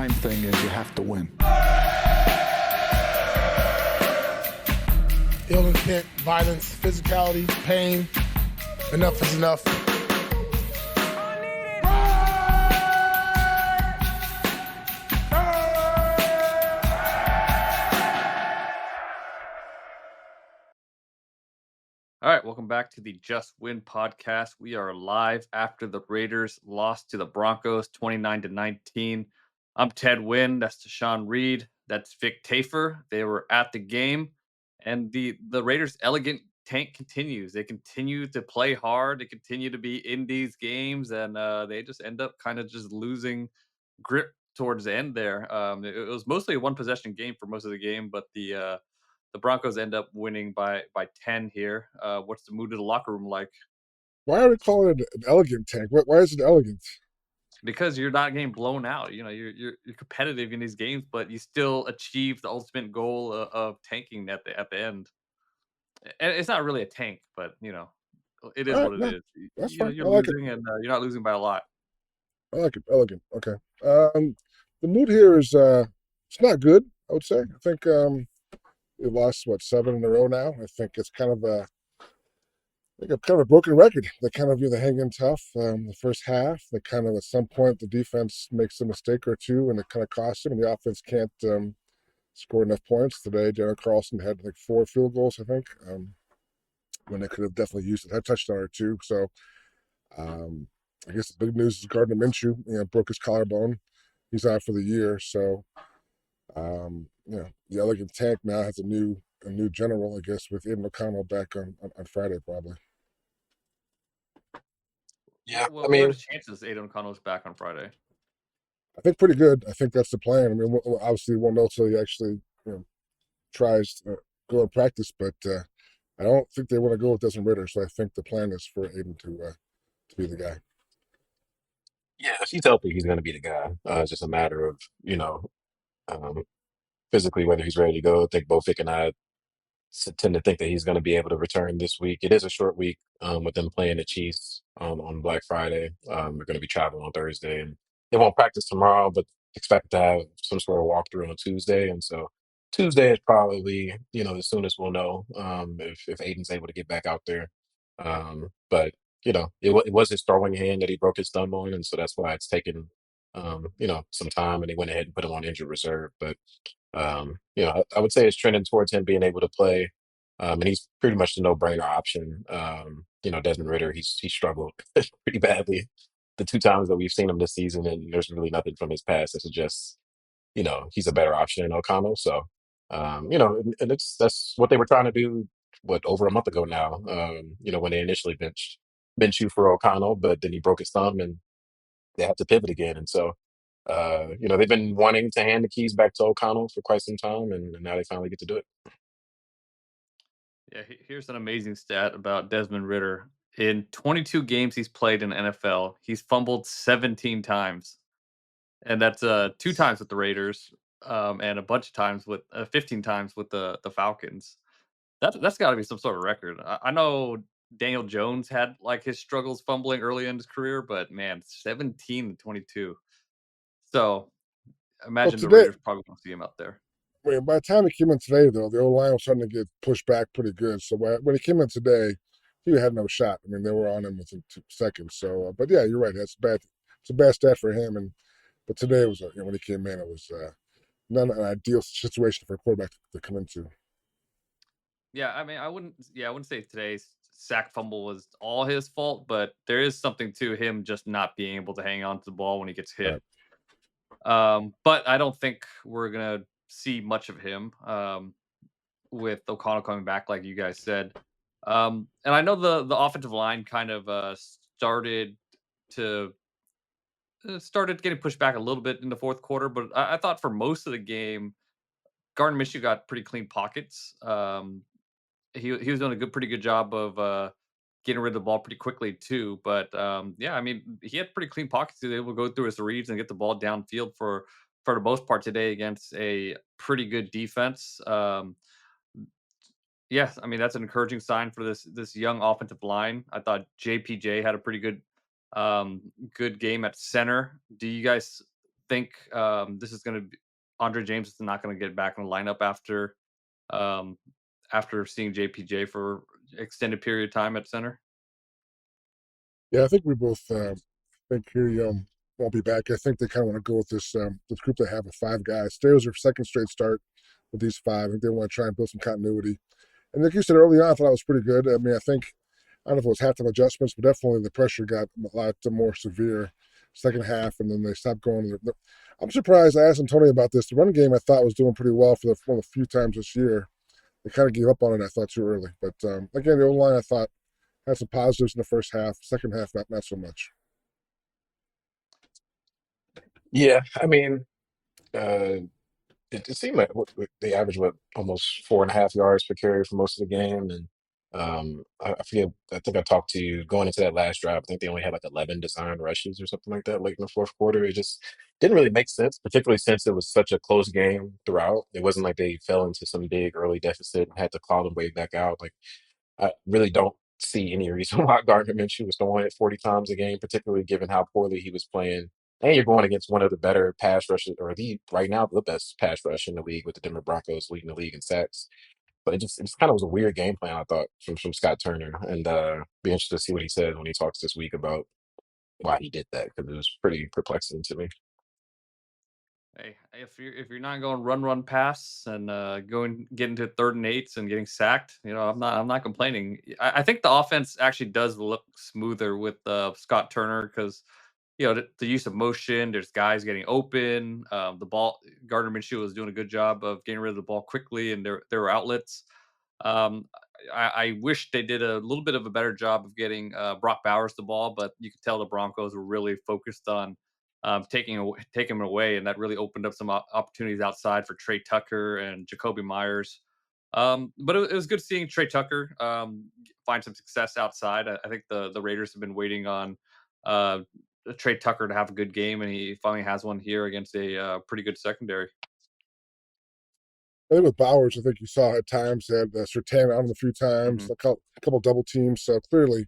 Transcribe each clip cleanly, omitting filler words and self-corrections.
prime thing is you have to win. Ill intent, violence, physicality, pain. Enough is enough. All right, welcome back to the Just Win podcast. We are live after the Raiders lost to the Broncos 29-19. I'm Ted Wynn. That's Tashan Reed. That's Vic Tafer. They were at the game, and the Raiders' elegant tank continues. They continue to play hard. They continue to be in these games, and they just end up kind of just losing grip towards the end there. It was mostly a one possession game for most of the game, but the Broncos end up winning by 10 here. What's the mood of the locker room like? Why are we calling it an elegant tank? Why is it elegant? Because you're not getting blown out. You know, you're competitive in these games, but you still achieve the ultimate goal of tanking at the end. And it's not really a tank, but you know, it is what it is. That's fine. You're I like it. losing, and you're not losing by a lot. I like it. Elegant. Okay. The mood here is it's not good, I would say. I think we lost 7 in a row now. I think it's kind of a broken record. They kind of hang in tough the first half. They kind of at some point the defense makes a mistake or two, and it kind of costs them. And the offense can't score enough points today. Darren Carlson had 4 field goals, I think, when they could have definitely used a touchdown or two. So I guess the big news is Gardner Minshew, broke his collarbone. He's out for the year. So the elegant tank now has a new general, I guess, with Aiden O'Connell back on Friday, probably. Yeah, well, what are the chances Aiden O'Connell's back on Friday? I think pretty good. I think that's the plan. I mean, obviously, we won't know until he actually tries to go and practice, but I don't think they want to go with Desmond Ridder. So I think the plan is for Aiden to be the guy. Yeah, if he's healthy, he's going to be the guy. It's just a matter of physically whether he's ready to go. I think both Vic and I tend to think that he's going to be able to return this week. It is a short week with them playing the Chiefs on Black Friday. They're going to be traveling on Thursday, and they won't practice tomorrow, but expect to have some sort of walkthrough on Tuesday. And so Tuesday is probably the soonest we'll know if Aiden's able to get back out there. But it was his throwing hand that he broke his thumb on, and so that's why it's taken some time, and they went ahead and put him on injured reserve. But I would say it's trending towards him being able to play, and he's pretty much the no-brainer option. Desmond Ridder, he struggled pretty badly the 2 times that we've seen him this season, and there's really nothing from his past that suggests he's a better option than O'Connell. So and that's what they were trying to do over a month ago now. When they initially benched Minshew for O'Connell, but then he broke his thumb and they had to pivot again. And so they've been wanting to hand the keys back to O'Connell for quite some time, and now they finally get to do it. Yeah, here's an amazing stat about Desmond Ridder. In 22 games he's played in the NFL, he's fumbled 17 times. And that's 2 times with the Raiders, and a bunch of times with 15 times with the Falcons. That's got to be some sort of record. I know Daniel Jones had his struggles fumbling early in his career, but man, 17 to 22. So imagine the Raiders probably won't see him out there. Wait, by the time he came in today, though, the O-line was starting to get pushed back pretty good. So when he came in today, he had no shot. I mean, they were on him within 2 seconds. So, but yeah, you're right. That's bad. It's a bad stat for him. But today was when he came in, it was not an ideal situation for a quarterback to come into. Yeah, I mean, I wouldn't say today's sack fumble was all his fault, but there is something to him just not being able to hang on to the ball when he gets hit. Right. But I don't think we're gonna see much of him with O'Connell coming back, like you guys said. And I know the offensive line kind of started getting pushed back a little bit in the fourth quarter, but I thought for most of the game, Gardner Minshew got pretty clean pockets. He was doing a pretty good job of getting rid of the ball pretty quickly too. But yeah, I mean, he had pretty clean pockets. He was able to go through his reads and get the ball downfield for the most part today against a pretty good defense. Yes, I mean that's an encouraging sign for this young offensive line. I thought JPJ had a pretty good game at center. Do you guys think this is going to be Andre James is not going to get back in the lineup um, after seeing JPJ for extended period of time at center? Yeah, I think we both think he won't be back. I think they kind of want to go with this group they have of five guys. Today was their second straight start with these five. I think they want to try and build some continuity. And like you said early on, I thought it was pretty good. I mean, I don't know if it was halftime adjustments, but definitely the pressure got a lot more severe second half, and then they stopped going. I'm surprised. I asked Antonio about this. The run game I thought was doing pretty well for one of the few times this year. They kind of gave up on it, I thought, too early. But again, the O-line, I thought, had some positives in the first half. Second half, not so much. Yeah, I mean, uh, it seemed like they averaged almost 4.5 yards per carry for most of the game, and I forget. I think I talked to you going into that last drive. I think they only had like 11 design rushes or something like that late in the fourth quarter. It just didn't really make sense, particularly since it was such a close game throughout. It wasn't like they fell into some big early deficit and had to claw them way back out. Like I really don't see any reason why Gardner Minshew was throwing it 40 times a game, particularly given how poorly he was playing. And you're going against one of the better pass rushes, or the right now the best pass rush in the league with the Denver Broncos leading the league in sacks. But it just kind of was a weird game plan, I thought, from Scott Turner. And be interested to see what he says when he talks this week about why he did that, because it was pretty perplexing to me. Hey, if you're not going run pass and getting to third and eights and getting sacked, I'm not complaining. I think the offense actually does look smoother with Scott Turner because the use of motion. There's guys getting open. The ball, Gardner Minshew was doing a good job of getting rid of the ball quickly, and there were outlets. Um, I wish they did a little bit of a better job of getting Brock Bowers the ball, but you could tell the Broncos were really focused on taking him away, and that really opened up some opportunities outside for Trey Tucker and Jakobi Meyers. But it was good seeing Trey Tucker find some success outside. I think the Raiders have been waiting on uh, Trey Tucker to have a good game, and he finally has one here against a pretty good secondary. I think with Bowers, I think you saw at times they had Sertan on him a few times, Mhm. a couple double teams. So clearly,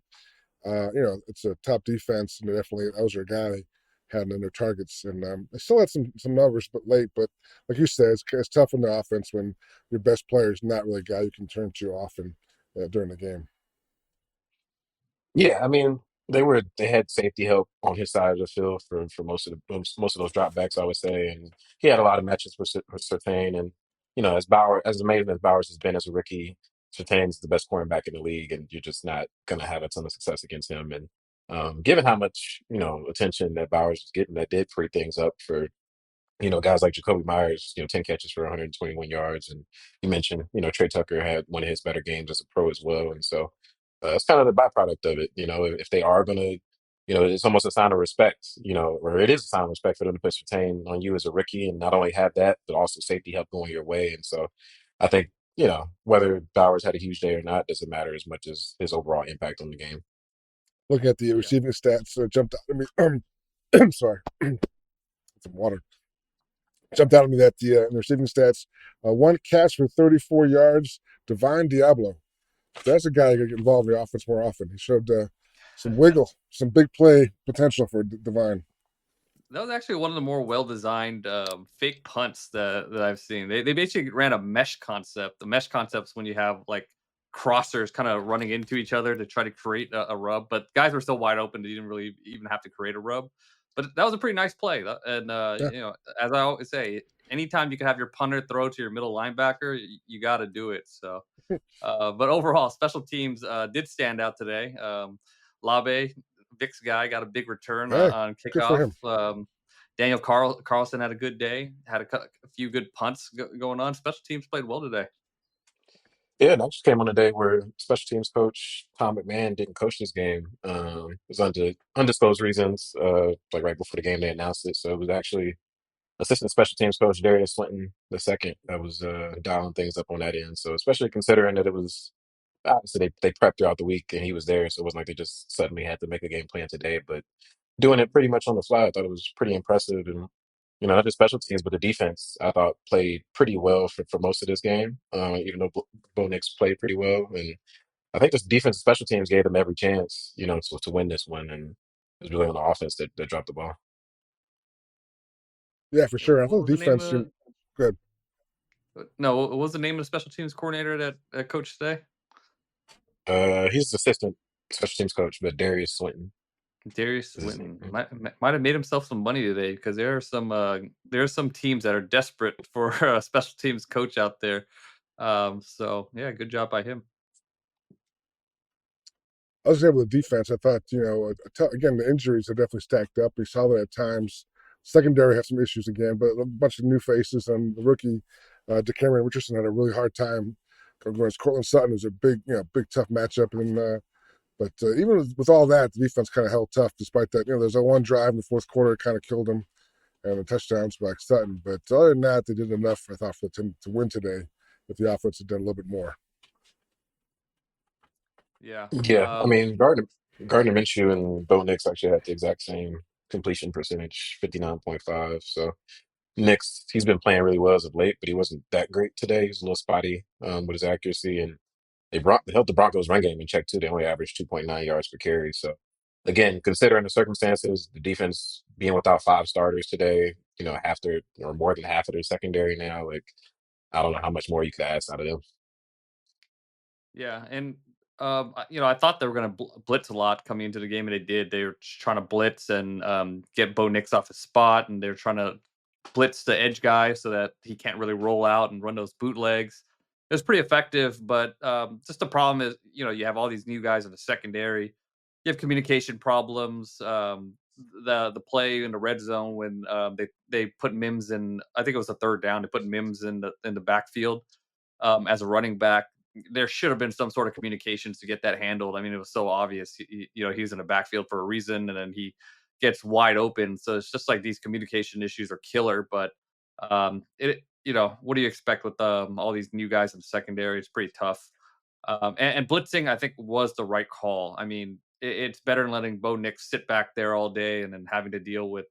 it's a top defense, and they definitely that was their guy they had in their targets. And they still had some numbers, but late. But like you said, it's tough in the offense when your best player is not really a guy you can turn to often during the game. Yeah, I mean, they had safety help on his side of the field for most of those dropbacks, I would say, and he had a lot of matches for Surtain. And as amazing as Bowers has been as a rookie, Surtain's the best cornerback in the league, and you're just not gonna have a ton of success against him. And given how much attention that Bowers was getting, that did free things up for guys like Jakobi Meyers, 10 catches for 121 yards. And you mentioned, Trey Tucker had one of his better games as a pro as well. And so it's kind of the byproduct of it. If they are going to, it's almost a sign of respect, or it is a sign of respect for them to put Surtain on you as a rookie and not only have that, but also safety help going your way. And so I think, whether Bowers had a huge day or not doesn't matter as much as his overall impact on the game. Looking at the Yeah. receiving stats, jumped out at me. Sorry, some water. Jumped out at me that the receiving stats, one catch for 34 yards. Divine Diablo. That's a guy who get involved in the offense more often. He showed some wiggle, some big play potential for Divine. That was actually one of the more well-designed fake punts that I've seen. They basically ran a mesh concept. The mesh concept's when you have like crossers kind of running into each other to try to create a rub, but guys were so wide open they didn't really even have to create a rub. But that was a pretty nice play. And Yeah. as I always say, anytime you can have your punter throw to your middle linebacker, you got to do it. So, but overall, special teams did stand out today. Labe, Vic's guy, got a big return Hey, on good for kickoff. him. Daniel Carlson had a good day, had a few good punts going on. Special teams played well today. Yeah, and I just came on a day where special teams coach Tom McMahon didn't coach this game. It was under undisclosed reasons. Like right before the game, they announced it, so it was actually assistant special teams coach Darius Swinton the second that was dialing things up on that end. So especially considering that it was obviously they prepped throughout the week and he was there, so it wasn't like they just suddenly had to make a game plan today. But doing it pretty much on the fly, I thought it was pretty impressive. And not just special teams, but the defense I thought played pretty well for most of this game. Even though Bo Nix played pretty well, and I think this defense and special teams gave them every chance, to win this one. And it was really on the offense that dropped the ball. Yeah, for sure. I What thought was the the name defense of seemed good. no? What was the name of the special teams coordinator that coach today? He's the assistant special teams coach, but Darius Swinton Darius is his Swinton name. might have made himself some money today because there are some teams that are desperate for a special teams coach out there. So yeah, good job by him. I was able to defense. I thought, again, the injuries have definitely stacked up. We saw that at times. Secondary had some issues again, but a bunch of new faces. And the rookie, DeCameron Richardson, had a really hard time going against Cortland Sutton. It was a big tough matchup. And but even with all that, the defense kind of held tough despite that. There's a one drive in the fourth quarter that kind of killed them, and the touchdowns by Sutton. But other than that, they did enough, I thought, for the team to win today if the offense had done a little bit more. Yeah. Yeah, I mean Gardner Minshew and Bo Nix actually had the exact same completion percentage, 59.5. So Nix, he's been playing really well as of late, but he wasn't that great today. He was a little spotty with his accuracy, and they held the Broncos' run game in check too. They only averaged 2.9 yards per carry. So again, considering the circumstances, the defense being without five starters today, half their or more than half of their secondary now, like I don't know how much more you could ask out of them. Yeah, and I thought they were going to blitz a lot coming into the game, and they did. They were just trying to blitz and get Bo Nix off his spot, and they're trying to blitz the edge guy so that he can't really roll out and run those bootlegs. It was pretty effective, but just the problem is, you have all these new guys in the secondary. You have communication problems. The play in the red zone when they put Mims in, I think it was the third down. They put Mims in the backfield as a running back. There should have been some sort of communications to get that handled. I mean, it was so obvious. He's in a backfield for a reason, and then he gets wide open. So it's just like these communication issues are killer. But what do you expect with all these new guys in the secondary? It's pretty tough. And blitzing, I think, was the right call. I mean, it's better than letting Bo Nix sit back there all day and then having to deal with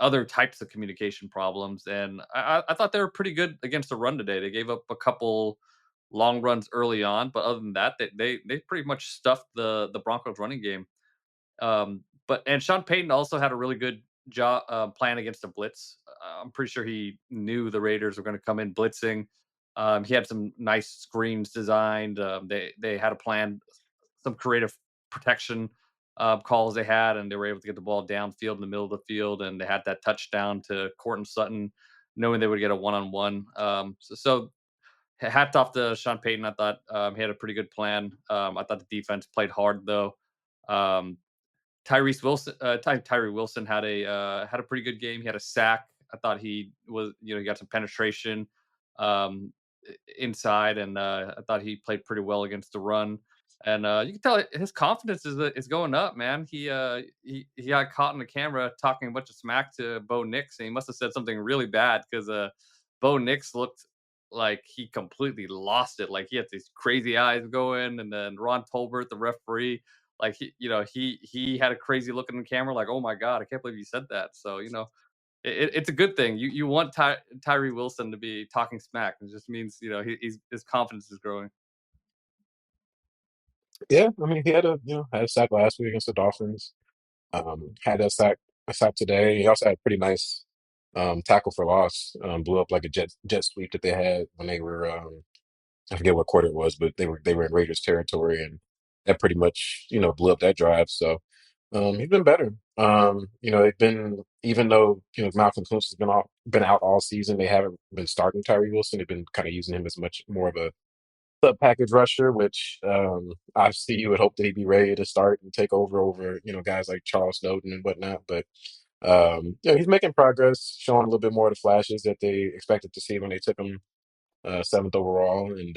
other types of communication problems. And I thought they were pretty good against the run today. They gave up a couple long runs early on, but other than that, they pretty much stuffed the Broncos running game. But Sean Payton also had a really good job plan against the blitz. I'm pretty sure he knew the Raiders were going to come in blitzing. He had some nice screens designed. They had a plan, some creative protection calls they had, and they were able to get the ball downfield in the middle of the field, and they had that touchdown to Cortland Sutton, knowing they would get a one-on-one. So hats off to Sean Payton. I thought he had a pretty good plan. I thought the defense played hard though. Um, Tyree Wilson had a pretty good game. He had a sack. I thought he got some penetration inside, and I thought he played pretty well against the run. And you can tell his confidence is going up, man. He got caught in the camera talking a bunch of smack to Bo Nix, and he must have said something really bad because Bo Nix looked like he completely lost it. Like he had these crazy eyes going, and then Ron Tolbert, the referee, like he had a crazy look in the camera, like, oh my god, I can't believe you said that. So it's a good thing. You want Tyree Wilson to be talking smack. It just means his confidence is growing. Yeah, I mean he had a sack last week against the Dolphins. Had a sack today. He also had a pretty nice tackle for loss. Blew up like a jet sweep that they had when they were I forget what quarter it was, but they were in Raiders territory, and that pretty much blew up that drive. So he's been better. They've been, even though Malcolm Koonce has been out all season, they haven't been starting Tyree Wilson. They've been kind of using him as much more of a sub package rusher, which obviously you would hope that he'd be ready to start and take over guys like Charles Snowden and whatnot. But he's making progress, showing a little bit more of the flashes that they expected to see when they took him seventh overall. And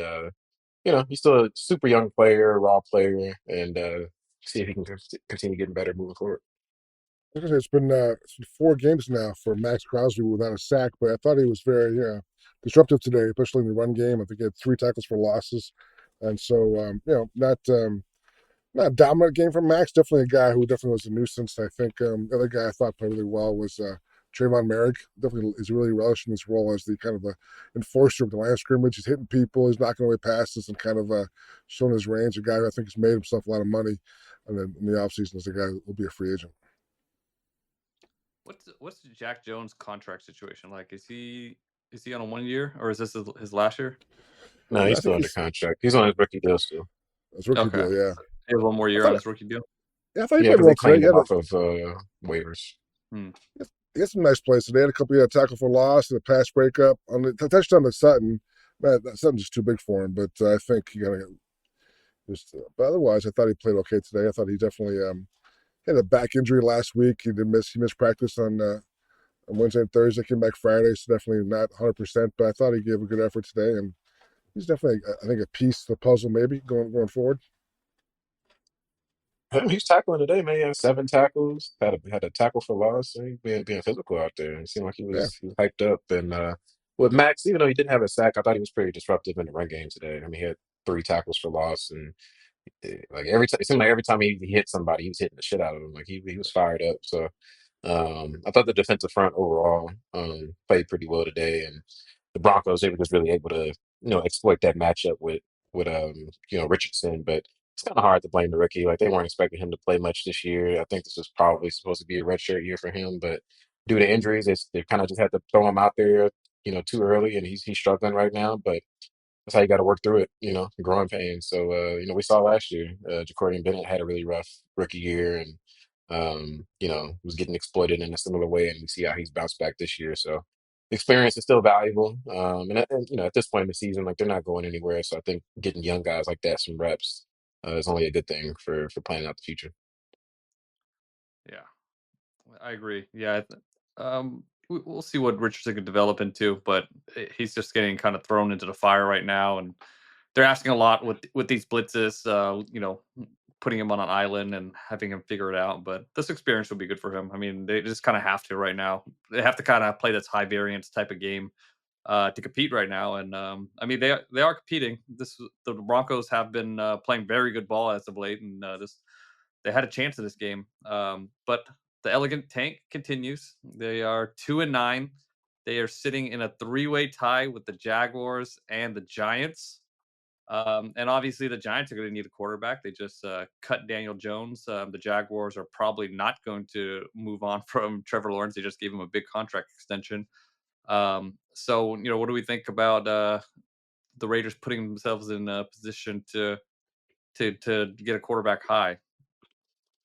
he's still a super young player, raw player, and see if he can continue getting better moving forward. Like I said, it's been 4 games now for Max Crosby without a sack, but I thought he was very disruptive today, especially in the run game. I think he had 3 tackles for losses, and so not a dominant game from Max. Definitely a guy who definitely was a nuisance. I think the other guy I thought played really well was Trayvon Merrick. Definitely is really relishing his role as the kind of the enforcer of the line of scrimmage. He's hitting people, he's knocking away passes, and kind of showing his range. A guy who I think has made himself a lot of money, and then in the offseason is a guy who will be a free agent. What's Jack Jones' contract situation like? Is he on a 1 year, or is this his last year? No, Yeah, he's I still think under he's contract. He's on his rookie deal still. his rookie Okay, deal. Yeah, he has 1 more I year on thought. his rookie deal. Yeah, I thought he Yeah, played because they well today. claimed him off of waivers. Hmm. He had some nice plays today. He had a couple of tackle for loss and a pass breakup on the touchdown to Sutton. Man, that Sutton's just too big for him, but I think he got to just. But otherwise, I thought he played okay today. I thought he definitely had a back injury last week. He missed practice on Wednesday and Thursday. Came back Friday, so definitely not 100%. But I thought he gave a good effort today, and he's definitely, I think, a piece of the puzzle maybe going forward. He's tackling today, man. He had 7 tackles. Had a tackle for loss. So he being physical out there. It seemed like Yeah, he was hyped up. And with Max, even though he didn't have a sack, I thought he was pretty disruptive in the run game today. I mean, he had 3 tackles for loss, and like every time it seemed like every time he hit somebody, he was hitting the shit out of them. Like he was fired up. So I thought the defensive front overall played pretty well today, and the Broncos they were just really able to exploit that matchup with Richardson. But it's kind of hard to blame the rookie. Like they weren't expecting him to play much this year. I think this was probably supposed to be a redshirt year for him, but due to injuries, they kind of just had to throw him out there, too early, and he's struggling right now. But that's how you got to work through it, growing pains. So, we saw last year, Jacoby Bennett had a really rough rookie year and, was getting exploited in a similar way. And we see how he's bounced back this year. So, experience is still valuable. At this point in the season, like they're not going anywhere. So, I think getting young guys like that some reps is only a good thing for planning out the future. Yeah, I agree. Yeah, we'll see what Richardson can develop into, but he's just getting kind of thrown into the fire right now, and they're asking a lot with these blitzes. Putting him on an island and having him figure it out. But this experience will be good for him. I mean, they just kind of have to right now. They have to kind of play this high variance type of game to compete right now. And I mean, they are competing. The Broncos have been playing very good ball as of late, and they had a chance in this game. But the elegant tank continues. They are 2-9. They are sitting in a three-way tie with the Jaguars and the Giants. And obviously, the Giants are going to need a quarterback. They just cut Daniel Jones. The Jaguars are probably not going to move on from Trevor Lawrence. They just gave him a big contract extension. So, what do we think about the Raiders putting themselves in a position to get a quarterback high?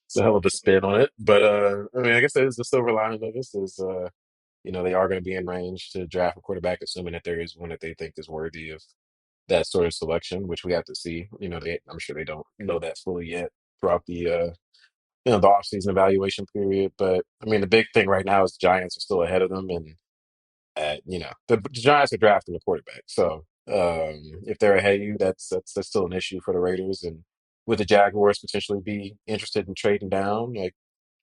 It's a hell of a spin on it. But, I mean, I guess that is the silver lining of this is, they are going to be in range to draft a quarterback, assuming that there is one that they think is worthy of that sort of selection, which we have to see. I'm sure they don't know that fully yet throughout the offseason evaluation period. But I mean, the big thing right now is the Giants are still ahead of them, and the Giants are drafting the quarterback. So if they're ahead of you, that's still an issue for the Raiders. And would the Jaguars potentially be interested in trading down? Like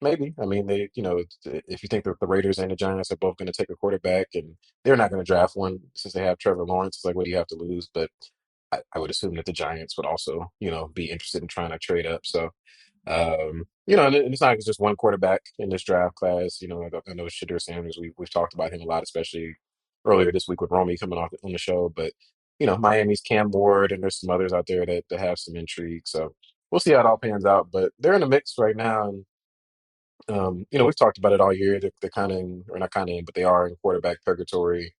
maybe. I mean, if you think that the Raiders and the Giants are both going to take a quarterback, and they're not going to draft one since they have Trevor Lawrence, it's like what do you have to lose? But I would assume that the Giants would also, be interested in trying to trade up. So and it's not just one quarterback in this draft class. I know Shedeur Sanders. We've talked about him a lot, especially earlier this week with Romy coming off on the show. But Miami's Cam Ward, and there's some others out there that have some intrigue. So we'll see how it all pans out. But they're in the mix right now, and we've talked about it all year. They're kind of, or not kind of, but they are in quarterback purgatory.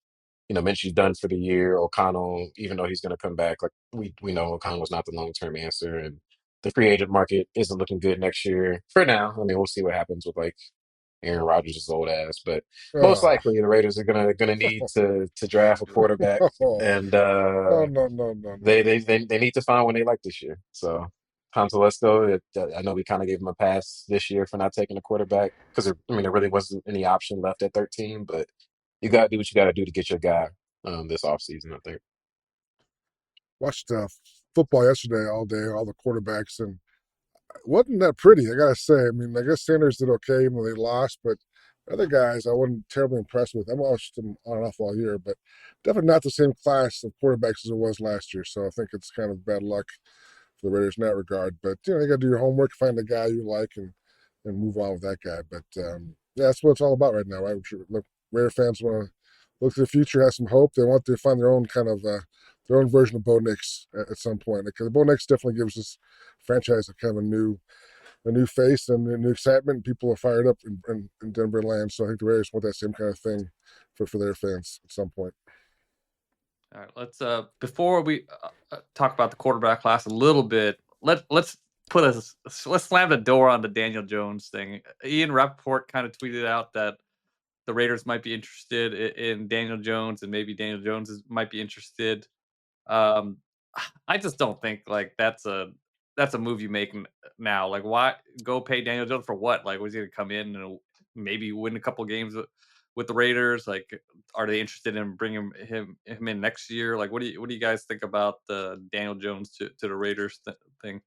Minshew's done for the year. O'Connell, even though he's going to come back, like we know O'Connell's not the long term answer, and the free agent market isn't looking good next year for now. I mean, we'll see what happens with like Aaron Rodgers' old ass, but most oh, likely the Raiders are gonna need to draft a quarterback, and no, no, no, no, no. they need to find one they like this year. So Tom Telesco, I know we kind of gave him a pass this year for not taking a quarterback because there really wasn't any option left at 13, but you got to do what you got to do to get your guy this offseason, I think. Watched football yesterday all day, all the quarterbacks, and it wasn't that pretty, I gotta say. I mean, I guess Sanders did okay even though they lost, but other guys I wasn't terribly impressed with. I watched them on and off all year, but definitely not the same class of quarterbacks as it was last year. So I think it's kind of bad luck for the Raiders in that regard. But you got to do your homework, find a guy you like, and move on with that guy. But yeah, that's what it's all about right now, right? Look, Raider fans want to look to the future, have some hope. They want to find their own kind of their own version of Bo Nix at some point. Because Bo Nix definitely gives this franchise a kind of a new a new face and a new excitement. People are fired up in Denver land. So I think the Raiders want that same kind of thing for their fans at some point. All right, let's before we talk about the quarterback class a little bit, let's slam the door on the Daniel Jones thing. Ian Rappaport kind of tweeted out that the Raiders might be interested in Daniel Jones, and maybe Daniel Jones might be interested. Um, I just don't think like that's a move you make now. Like, why go pay Daniel Jones for what? Like, was he gonna come in and maybe win a couple games with the Raiders? Like, are they interested in bringing him in next year? Like, what do you guys think about the Daniel Jones to the Raiders thing?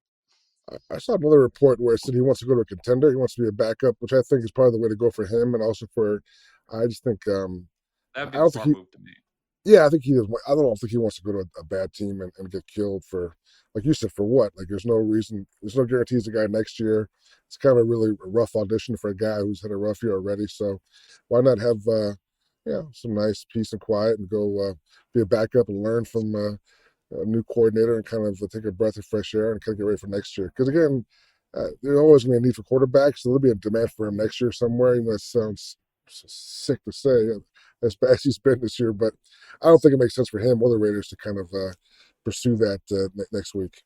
I saw another report where it said he wants to go to a contender. He wants to be a backup, which I think is probably the way to go for him, and also for. I just think That'd I be the don't think smart he. move to me. Yeah, I think he does. I don't think he wants to go to a bad team and get killed for, like you said, for what? Like, there's no reason, there's no guarantees the guy next year. It's kind of a really rough audition for a guy who's had a rough year already. So, why not have, some nice peace and quiet and go be a backup and learn from a new coordinator and kind of take a breath of fresh air and kind of get ready for next year. Because again, there's always going to be a need for quarterbacks, so there'll be a demand for him next year somewhere. That sounds sick to say, as bad as he's been this year, but I don't think it makes sense for him or the Raiders to kind of pursue that next week.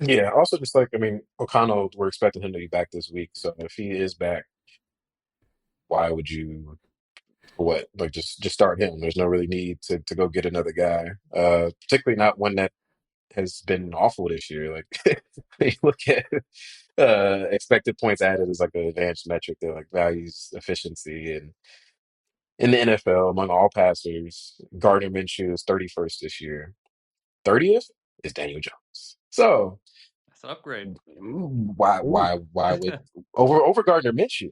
Yeah. Also, just like I mean, O'Connell, we're expecting him to be back this week. So if he is back, why would you? What like just start him? There's no really need to go get another guy. Particularly not one that has been awful this year. Like you look at expected points added is like an advanced metric that like values efficiency, and in the NFL among all passers, Gardner Minshew is 31st this year. 30th is Daniel Jones. So That's an upgrade. Ooh. why would over Gardner Minshew,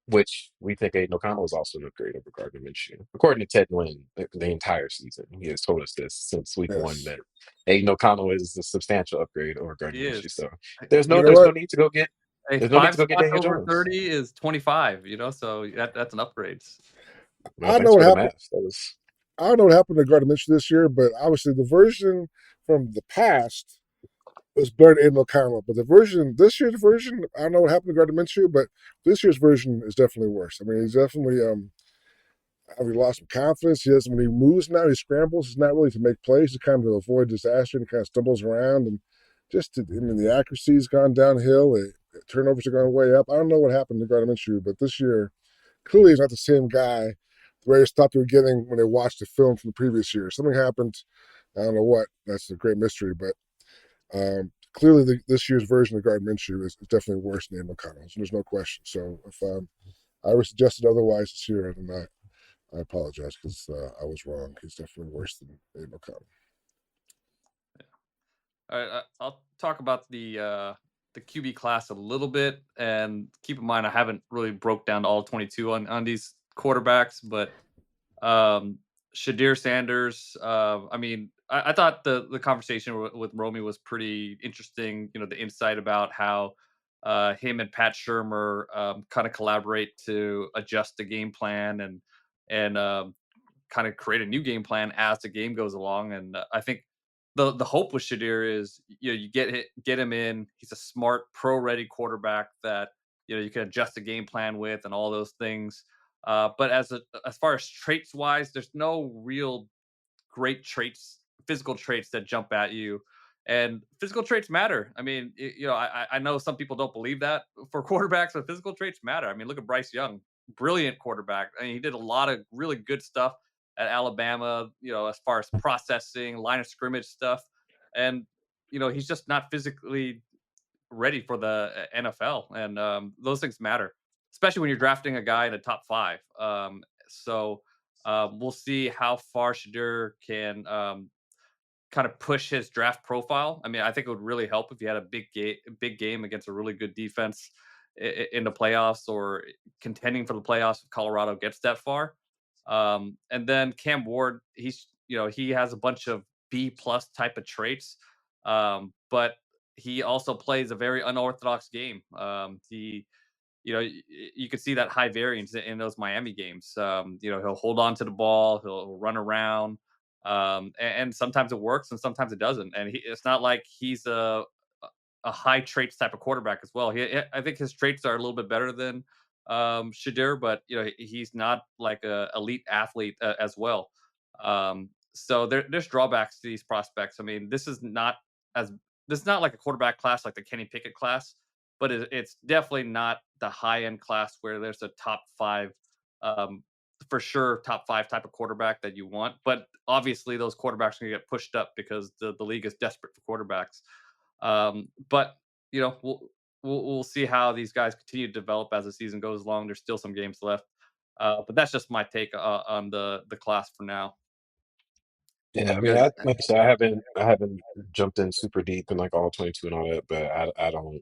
which we think Aiden O'Connell is also an upgrade over Gardner Minshew. According to Ted Nguyen, the entire season, he has told us this since week one Yes. that Aiden O'Connell is a substantial upgrade over Gardner He is. Minshew. So You know there's no what? need to go get A there's no need five to go get spots Daniel over Jones. 30 is 25. So that's an upgrade. Well, I know thanks what for the happened. math. That was I don't know what happened to Gardner Minshew this year, but obviously the version from the past was better than Aiden O'Connell. But this year's version, I don't know what happened to Gardner Minshew, but this year's version is definitely worse. I mean, he's definitely he lost some confidence. He doesn't, when he moves now, he scrambles. It's not really to make plays. It's kind of to avoid disaster, and he kind of stumbles around. And the accuracy's gone downhill. Turnovers are going way up. I don't know what happened to Gardner Minshew, but this year, clearly he's not the same guy the Raiders thought they were getting when they watched the film from the previous year. Something happened. I don't know what. That's a great mystery, but clearly this year's version of Gardner Minshew is definitely worse than Aiden O'Connell's. There's no question. So if I was suggested otherwise this year, then I apologize because I was wrong. He's definitely worse than Aiden O'Connell. All right, I'll talk about the QB class a little bit, and keep in mind I haven't really broke down all 22 on these quarterbacks, but Shedeur Sanders. I mean, I thought the conversation with Romy was pretty interesting. The insight about how him and Pat Shermer kind of collaborate to adjust the game plan and kind of create a new game plan as the game goes along. And I think the hope with Shedeur is you get him in. He's a smart, pro ready quarterback that you can adjust the game plan with and all those things. But as far as traits wise, there's no real great traits, physical traits that jump at you. And physical traits matter. I mean, I know some people don't believe that for quarterbacks, but physical traits matter. I mean, look at Bryce Young, brilliant quarterback. I mean, he did a lot of really good stuff at Alabama, as far as processing, line of scrimmage stuff. And, he's just not physically ready for the NFL. And those things matter, especially when you're drafting a guy in the top five. We'll see how far Shedeur can kind of push his draft profile. I mean, I think it would really help if you had a big game against a really good defense in the playoffs or contending for the playoffs if Colorado gets that far. And then Cam Ward, he has a bunch of B+ type of traits, but he also plays a very unorthodox game. You could see that high variance in those Miami games. He'll hold on to the ball, he'll run around, and sometimes it works and sometimes it doesn't. And it's not like he's a high traits type of quarterback as well. I think his traits are a little bit better than Shedeur, but he's not like a elite athlete as well. So there's drawbacks to these prospects. I mean, as this is not like a quarterback class like the Kenny Pickett class, but it's definitely not the high end class where there's a top five, um, for sure top five type of quarterback that you want. But obviously, those quarterbacks are going to get pushed up because the league is desperate for quarterbacks. But we'll see how these guys continue to develop as the season goes along. There's still some games left, but that's just my take on the class for now. Yeah, I You mean, guys, like I said, I haven't jumped in super deep in like all 22 and all that, but I don't.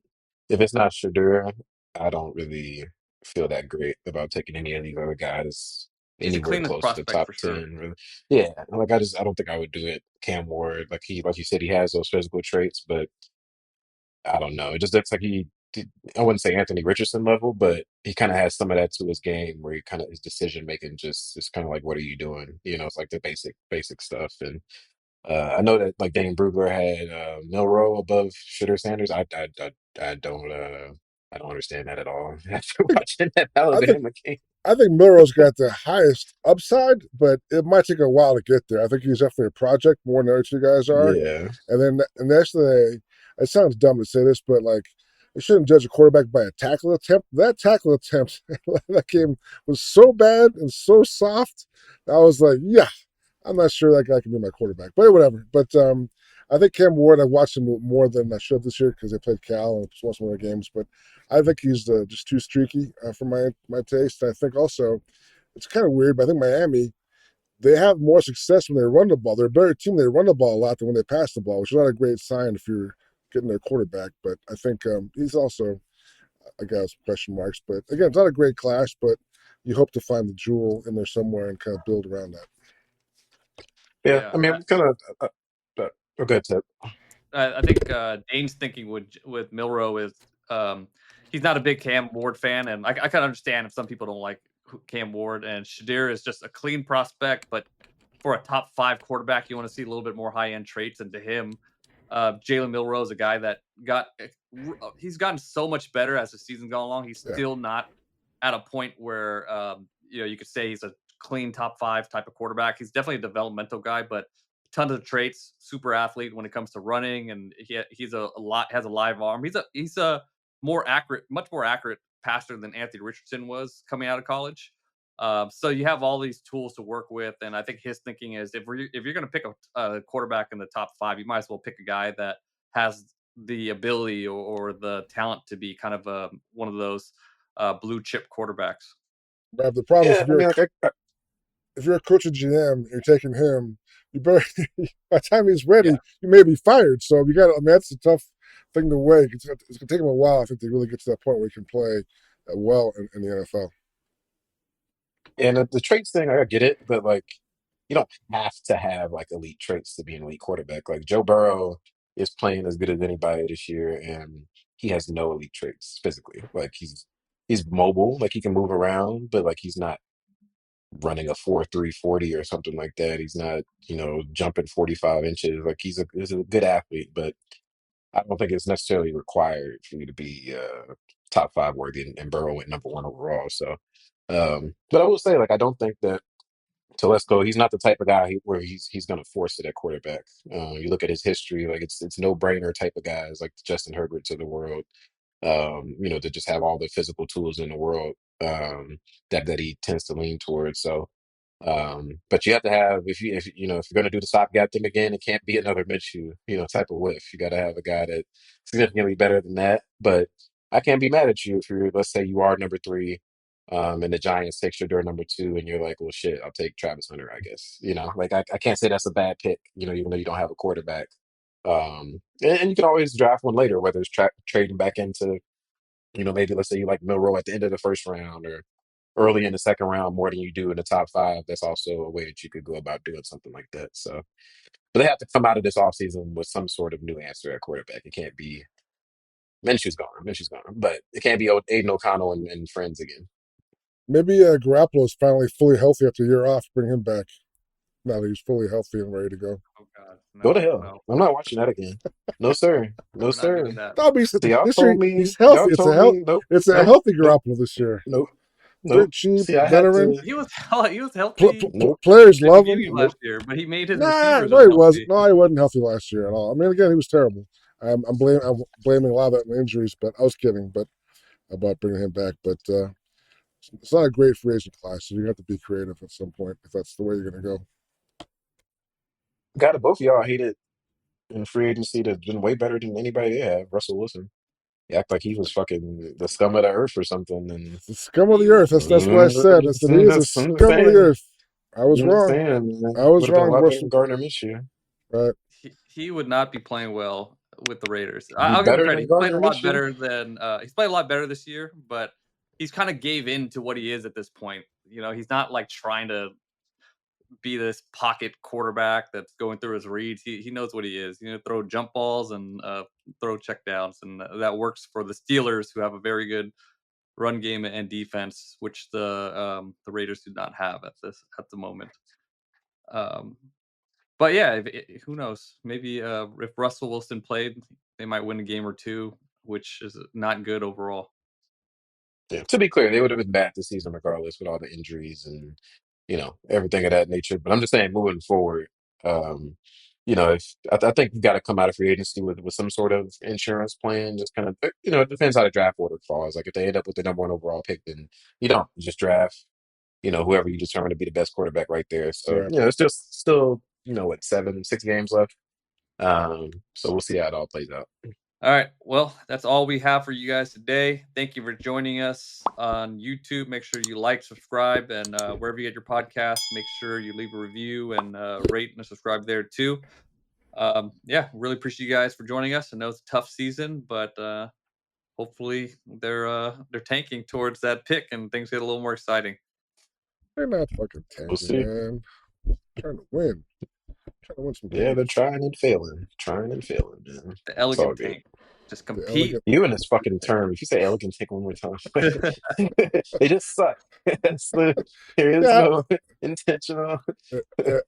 If it's not Shedeur, I don't really feel that great about taking any of these other guys he's the anywhere cleanest close to the prospect top for sure. 10. Really. Yeah, like I don't think I would do it. Cam Ward, like you said, he has those physical traits, but I don't know. It just looks like I wouldn't say Anthony Richardson level, but he kind of has some of that to his game where he kind of his decision making just is kind of like, what are you doing? It's like the basic stuff. And I know that like Dane Brugler had Milroe above Shedeur Sanders. I don't I don't understand that at all after watching that I think Alabama game. I think Milroe's got the highest upside, but it might take a while to get there. I think he's definitely a project more than the other two guys are. Yeah. And that's it sounds dumb to say this, but like, you shouldn't judge a quarterback by a tackle attempt. That tackle attempt, that game was so bad and so soft. I was like, yeah, I'm not sure that guy can be my quarterback, but whatever. But I think Cam Ward, I've watched him more than I should this year because they played Cal and watched one of their games. But I think he's just too streaky for my taste. And I think also it's kind of weird, but I think Miami, they have more success when they run the ball. They're a better team. They run the ball a lot than when they pass the ball, which is not a great sign if you're getting their quarterback. But I think he's also a guy with some question marks. But again, it's not a great class, but you hope to find the jewel in there somewhere and kind of build around that. Yeah. Yeah, I mean, I'm kind of. Go ahead, Ted. I think Dane's thinking with Milroe is he's not a big Cam Ward fan, and I kind of understand if some people don't like Cam Ward. And Shedeur is just a clean prospect, but for a top five quarterback, you want to see a little bit more high end traits. And to him, Jalen Milroe is a guy that he's gotten so much better as the season's gone along. He's still not at a point where you could say he's a clean top five type of quarterback. He's definitely a developmental guy, but tons of traits, super athlete when it comes to running, and he's has a live arm. He's a much more accurate passer than Anthony Richardson was coming out of college. So you have all these tools to work with, and I think his thinking is if you're going to pick a quarterback in the top five, you might as well pick a guy that has the ability or the talent to be kind of one of those blue chip quarterbacks. But the problem is Yeah, I mean, like if you're a coach or GM, you're taking him. You better by the time he's ready, Yeah. you may be fired. So you got. I mean, that's a tough thing to weigh. It's going to take him a while, I think, to really get to that point where he can play well in the NFL. And the traits thing, I get it, but like you don't have to have like elite traits to be an elite quarterback. Like Joe Burrow is playing as good as anybody this year, and he has no elite traits physically. Like he's mobile, like he can move around, but like he's not running a 4.3 40 or something like that. He's not, jumping 45 inches. Like he's a good athlete, but I don't think it's necessarily required for you to be top five worthy. And Burrow went number one overall. So, but I will say, like, I don't think that Telesco, he's not the type of guy where he's going to force it at quarterback. You look at his history, like it's no brainer type of guys like Justin Herberts of the world. To just have all the physical tools in the world that he tends to lean towards. So, but you have to have if you're going to do the stopgap thing again, it can't be another Minshew, type of whiff. You got to have a guy that's significantly better than that. But I can't be mad at you if let's say you are number three, and the Giants take your door number two, and you're like, well, shit, I'll take Travis Hunter, I guess. Like I can't say that's a bad pick. Even though you don't have a quarterback. And you can always draft one later, whether it's trading back into, maybe let's say you like Milroe at the end of the first round or early in the second round more than you do in the top five. That's also a way that you could go about doing something like that. So, but they have to come out of this offseason with some sort of new answer at quarterback. It can't be Minshew's gone, but it can't be Aiden O'Connell and friends again. Maybe Garoppolo is finally fully healthy after a year off. Bring him back. now that he's fully healthy and ready to go. Oh God, Go to no, hell. no, I'm not watching that again. No, sir. No, we're not sir. doing that. No, but See, y'all this year told me, he's healthy. y'all It's told me, nope, it's a nope, healthy nope, Garoppolo this year. nope, Dirt nope. cheap, See, I had veteran. to, He was healthy nope, Players at the love him. beginning of last year, but he made his Nah, receivers no, he unhealthy. wasn't. No, he wasn't healthy last year at all. I mean, again, he was terrible. I'm blaming a lot of that on injuries, but I was kidding. But about bringing him back, but it's not a great free agent class, so you have to be creative at some point if that's the way you're going to go. got to both of y'all hated in free agency that's been way better than anybody they have. Russell Wilson. He act like he was fucking the scum of the earth or something. And It's the scum of the earth. That's what I said. I said he is a I'm scum of the saying, earth. I was wrong. man. I was Would have been a wrong, lot better than Russell. Gardner Minshew. Right. He would not be playing well with the Raiders. Be I'll give him better credit. than He's played a Gardner lot Minshew. better than he's played a lot better this year, but he's kind of gave in to what he is at this point. You know, he's not like trying to be this pocket quarterback that's going through his reads. He knows what he is. You know, throw jump balls and throw check downs, and that works for the Steelers, who have a very good run game and defense, which the Raiders do not have at the moment. But yeah, who knows? Maybe if Russell Wilson played, they might win a game or two, which is not good overall. Yeah, to be clear, they would have been back this season regardless with all the injuries and everything of that nature. But I'm just saying, moving forward, um, if I think you got to come out of free agency with some sort of insurance plan. Just kind of it depends how the draft order falls. Like if they end up with the number one overall pick, then you don't you just draft whoever you determine to be the best quarterback right there. So Right. it's just still what 6 games left. So we'll see how it all plays out. All right. Well, that's all we have for you guys today. Thank you for joining us on YouTube. Make sure you like, subscribe, and wherever you get your podcast, make sure you leave a review and rate and subscribe there too. Yeah, really appreciate you guys for joining us. I know it's a tough season, but hopefully they're tanking towards that pick and things get a little more exciting. They're not fucking We'll tanking, see. man. Trying to win. Trying to win some games. Yeah, they're trying and failing, man. The It's all elegant good. tank. Just The compete. elegant. You and this fucking term. If you say elegant take one more time, they just suck. There is Yeah, no intentional. uh, uh,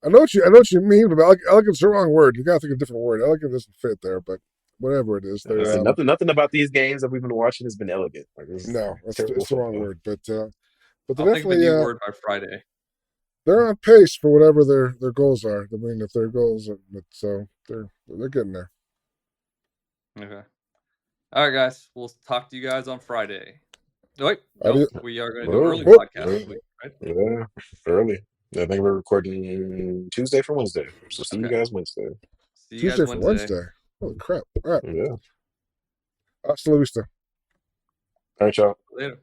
I know what you mean, but elegant's the wrong word. You got to think of a different word. Elegant doesn't fit there, but whatever it is, they're Nothing about these games that we've been watching has been elegant. Like this is no, terrible it's the wrong football. word. But they're I'll think of a definitely new word by Friday. they're on pace for whatever their goals are. I mean, if their goals, so they're getting there. Okay. All right, guys. We'll talk to you guys on Friday. Wait, we are going to do an early podcast this week, right? Yeah, early. I think we're recording Tuesday for Wednesday. So see you guys Wednesday. See you Tuesday guys for Wednesday. Wednesday. Holy crap! All right. Yeah. Hasta la vista. All right, y'all. Later.